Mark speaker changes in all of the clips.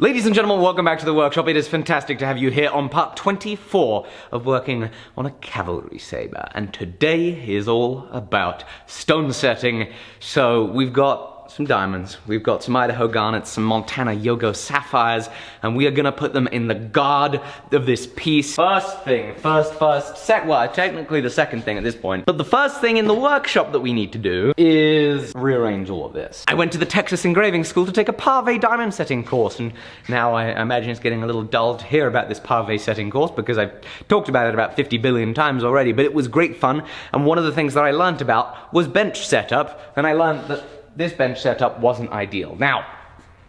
Speaker 1: Ladies and gentlemen, welcome back to the workshop. It is fantastic to have you here on part 24 of working on a cavalry saber. And today is all about stone setting. So we've got some diamonds, we've got some Idaho garnets, some Montana Yogo sapphires, and we are gonna put them in the guard of this piece. Technically the second thing at this point, but the first thing in the workshop that we need to do is rearrange all of this. I went to the Texas engraving school to take a Pave diamond setting course, and now I imagine it's getting a little dull to hear about this Pave setting course because I've talked about it about 50 billion times already, but it was great fun, and one of the things that I learned about was bench setup, and I learned that this bench setup wasn't ideal. Now,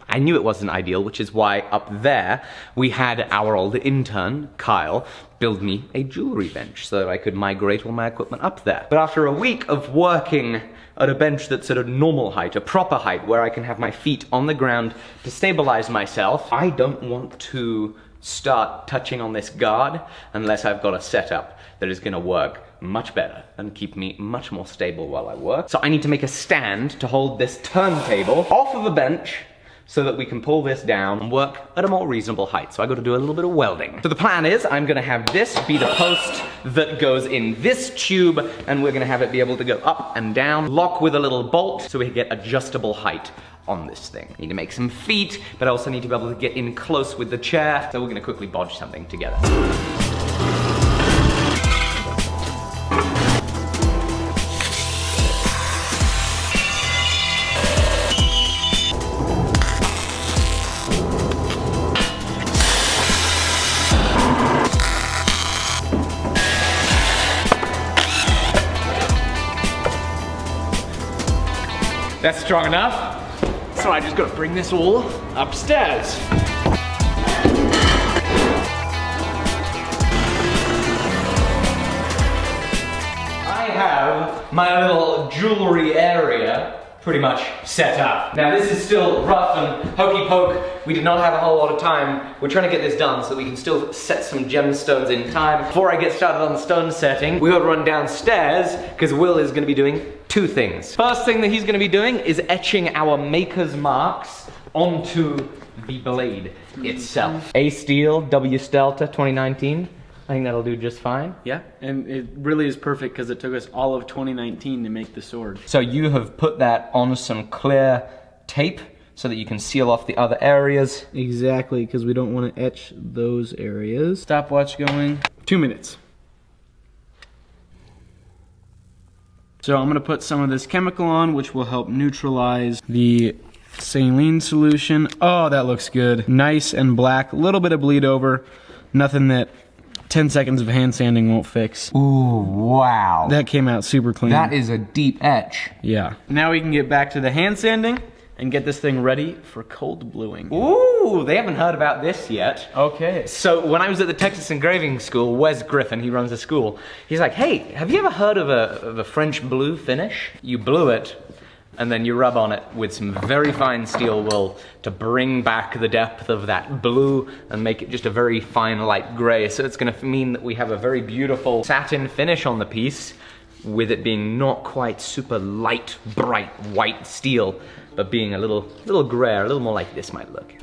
Speaker 1: I knew it wasn't ideal, which is why up there we had our old intern, Kyle, build me a jewelry bench so that I could migrate all my equipment up there. But after a week of working at a bench that's at a normal height, a proper height, where I can have my feet on the ground to stabilize myself, I don't want to start touching on this guard unless I've got a setup that is gonna work much better and keep me much more stable while I work. So I need to make a stand to hold this turntable off of a bench so that we can pull this down and work at a more reasonable height. So I gotta do a little bit of welding. So the plan is I'm gonna have this be the post that goes in this tube, and we're gonna have it be able to go up and down, lock with a little bolt so we can get adjustable height on this thing. I need to make some feet, but I also need to be able to get in close with the chair, so we're gonna quickly bodge something together. That's strong enough. So I just gotta bring this all upstairs. I have my little jewelry area pretty much set up. Now this is still rough and hokey poke. We did not have a whole lot of time. We're trying to get this done so that we can still set some gemstones in time. Before I get started on the stone setting, we gotta run downstairs because Will is gonna be doing two things. First thing that he's gonna be doing is etching our maker's marks onto the blade itself. A Steel, W Stelta 2019. I think that'll do just fine.
Speaker 2: Yeah, and it really is perfect because it took us all of 2019 to make the sword.
Speaker 1: So you have put that on some clear tape so that you can seal off the other areas.
Speaker 2: Exactly, because we don't want to etch those areas. Stopwatch going. 2 minutes. So I'm going to put some of this chemical on, which will help neutralize the saline solution. Oh, that looks good. Nice and black. A little bit of bleed over. Nothing that 10 seconds of hand sanding won't fix.
Speaker 1: Ooh, wow.
Speaker 2: That came out super clean.
Speaker 1: That is a deep etch.
Speaker 2: Yeah. Now we can get back to the hand sanding and get this thing ready for cold bluing.
Speaker 1: Ooh, they haven't heard about this yet.
Speaker 2: Okay.
Speaker 1: So when I was at the Texas engraving school, Wes Griffin, he runs the school, he's like, hey, have you ever heard of a French blue finish? You blue it, and then you rub on it with some very fine steel wool to bring back the depth of that blue and make it just a very fine light gray. So it's gonna mean that we have a very beautiful satin finish on the piece, with it being not quite super light, bright white steel, but being a little grayer, a little more like this might look.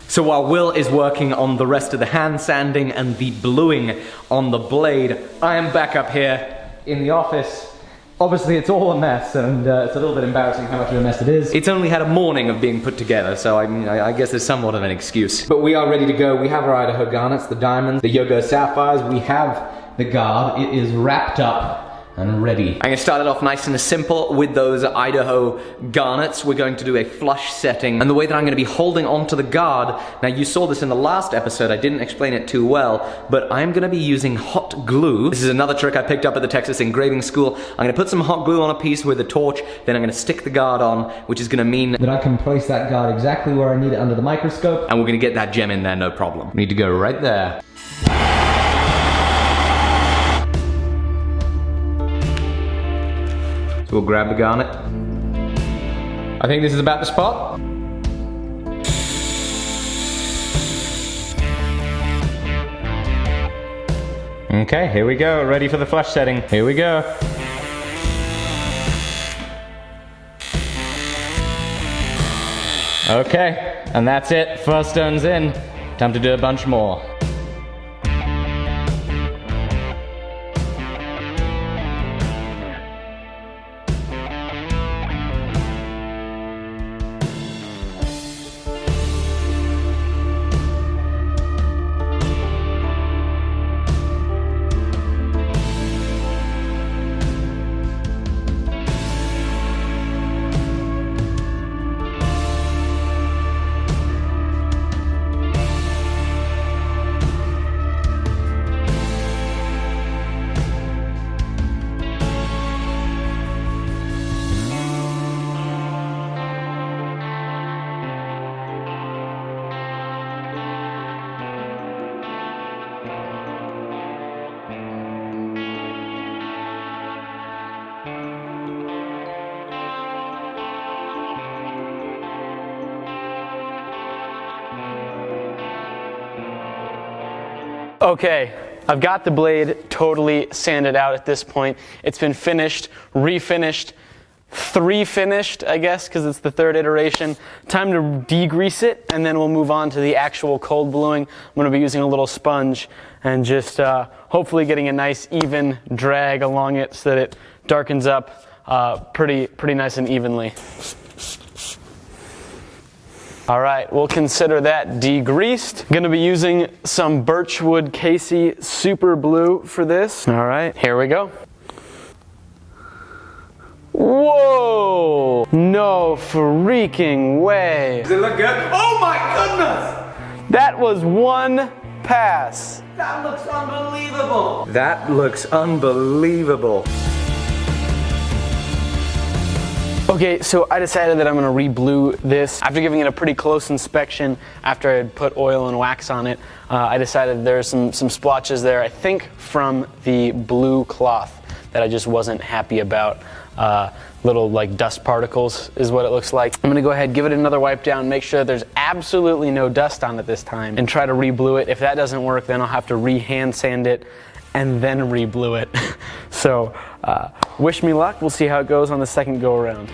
Speaker 1: So while Will is working on the rest of the hand sanding and the bluing on the blade, I am back up here in the office. Obviously it's all a mess, and it's a little bit embarrassing how much of a mess it is. It's only had a morning of being put together, so I mean, I guess there's somewhat of an excuse. But we are ready to go. We have our Idaho garnets, the diamonds, the Yogo sapphires, we have the guard. It is wrapped up and ready. I'm gonna start it off nice and simple with those Idaho garnets. We're going to do a flush setting, and the way that I'm gonna be holding onto the guard, now you saw this in the last episode, I didn't explain it too well, but I'm gonna be using hot glue. This is another trick I picked up at the Texas engraving school. I'm gonna put some hot glue on a piece with a torch, then I'm gonna stick the guard on, which is gonna mean that I can place that guard exactly where I need it under the microscope, and we're gonna get that gem in there, no problem. We need to go right there. So we'll grab the garnet. I think this is about the spot. Okay, here we go, ready for the flush setting. Here we go. Okay, and that's it. First stone's in. Time to do a bunch more.
Speaker 2: Okay, I've got the blade totally sanded out at this point. It's been finished, refinished, three-finished, I guess, because it's the third iteration. Time to degrease it, and then we'll move on to the actual cold bluing. I'm going to be using a little sponge and just hopefully getting a nice even drag along it so that it darkens up pretty nice and evenly. All right, we'll consider that degreased. Gonna be using some Birchwood Casey Super Blue for this. All right, here we go. Whoa! No freaking way.
Speaker 1: Does it look good? Oh my goodness!
Speaker 2: That was one pass.
Speaker 1: That looks unbelievable. That looks unbelievable.
Speaker 2: Okay, so I decided that I'm gonna re-blue this. After giving it a pretty close inspection, after I had put oil and wax on it, I decided there's some splotches there, I think from the blue cloth that I just wasn't happy about. Little like dust particles is what it looks like. I'm gonna go ahead, give it another wipe down, make sure there's absolutely no dust on it this time, and try to re-blue it. If that doesn't work, then I'll have to re-hand sand it and then re-blue it. So wish me luck. We'll see how it goes on the second go around.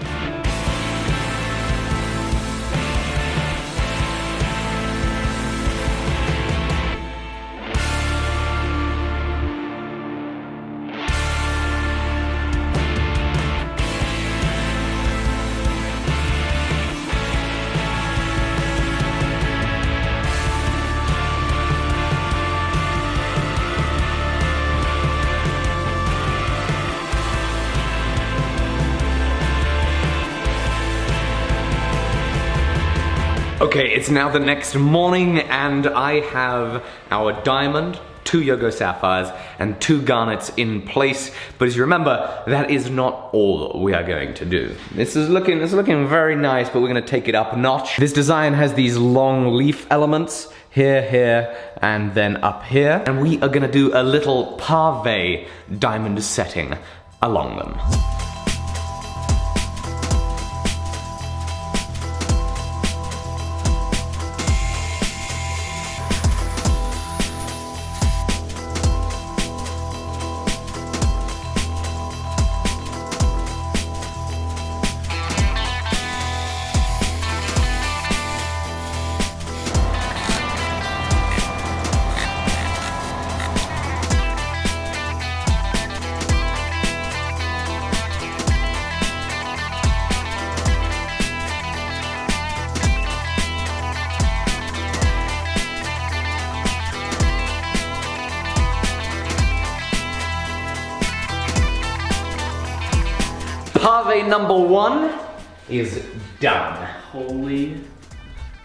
Speaker 1: Okay, it's now the next morning and I have our diamond, 2 Yogo sapphires, and 2 garnets in place. But as you remember, that is not all we are going to do. It's looking very nice, but we're gonna take it up a notch. This design has these long leaf elements, here, and then up here. And we are gonna do a little pave diamond setting along them. Pave number 1 is done.
Speaker 2: Holy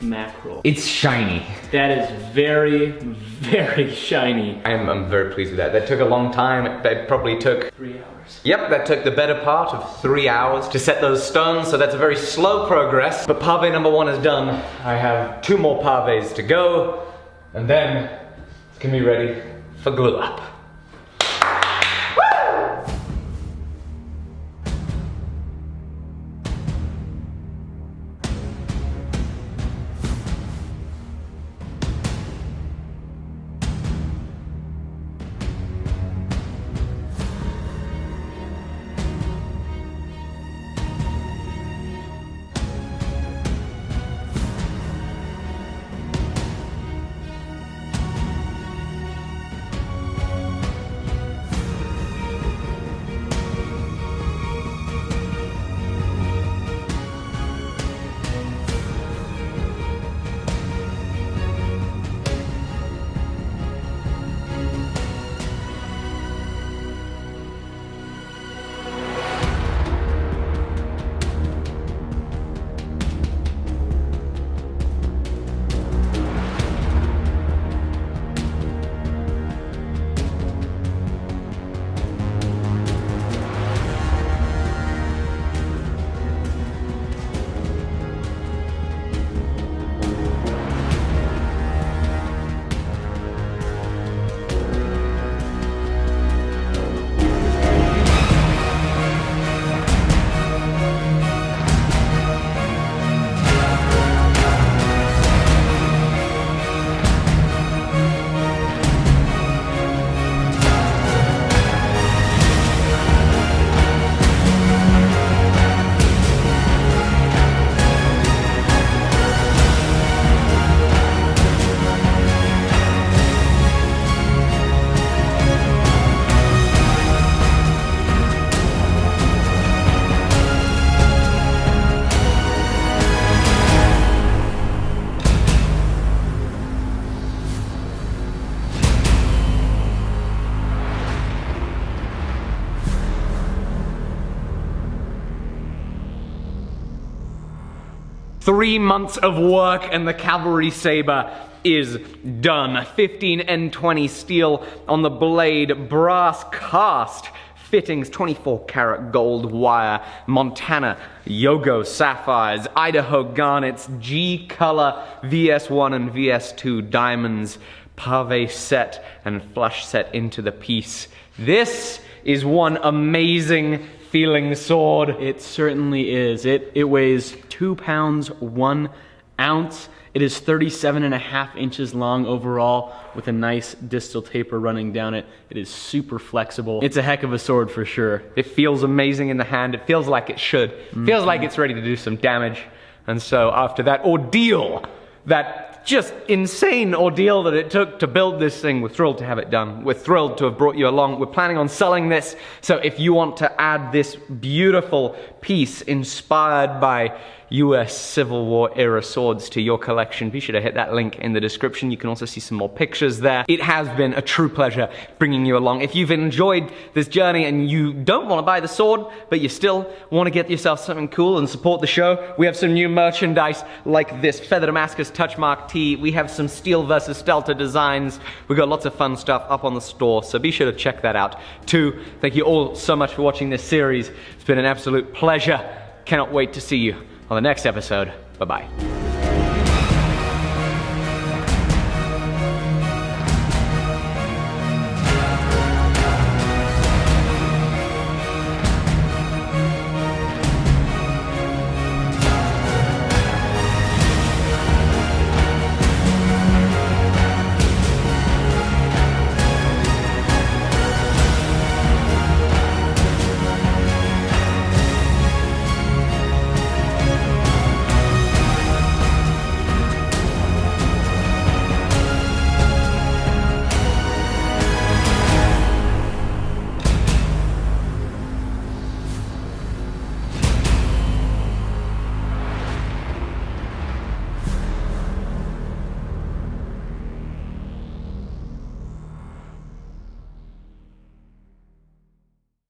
Speaker 2: mackerel.
Speaker 1: It's shiny.
Speaker 2: That is very, very shiny.
Speaker 1: I'm very pleased with that. That took a long time. That probably took
Speaker 2: 3 hours.
Speaker 1: Yep, that took the better part of 3 hours to set those stones, so that's a very slow progress. But pave number 1 is done. I have 2 more paves to go, and then it's gonna be ready for glue up. 3 months of work and the Cavalry Sabre is done. 15 N20 steel on the blade, brass cast fittings, 24 karat gold wire, Montana Yogo sapphires, Idaho garnets, G color VS1 and VS2 diamonds, Pave set and flush set into the piece. This is one amazing feeling sword.
Speaker 2: It certainly is. It weighs 2 pounds, 1 ounce. It is 37.5 inches long overall with a nice distal taper running down it. It is super flexible. It's a heck of a sword for sure.
Speaker 1: It feels amazing in the hand. It feels like it should. It feels like it's ready to do some damage. And so after that ordeal, that just insane ordeal that it took to build this thing, we're thrilled to have it done. We're thrilled to have brought you along. We're planning on selling this. So if you want to add this beautiful piece inspired by US Civil War era swords to your collection, be sure to hit that link in the description. You can also see some more pictures there. It has been a true pleasure bringing you along. If you've enjoyed this journey and you don't want to buy the sword, but you still want to get yourself something cool and support the show, we have some new merchandise like this Feather Damascus Touchmark tee. We have some Steel versus Stelter designs. We've got lots of fun stuff up on the store, so be sure to check that out too. Thank you all so much for watching this series. It's been an absolute pleasure. Cannot wait to see you on the next episode. Bye-bye.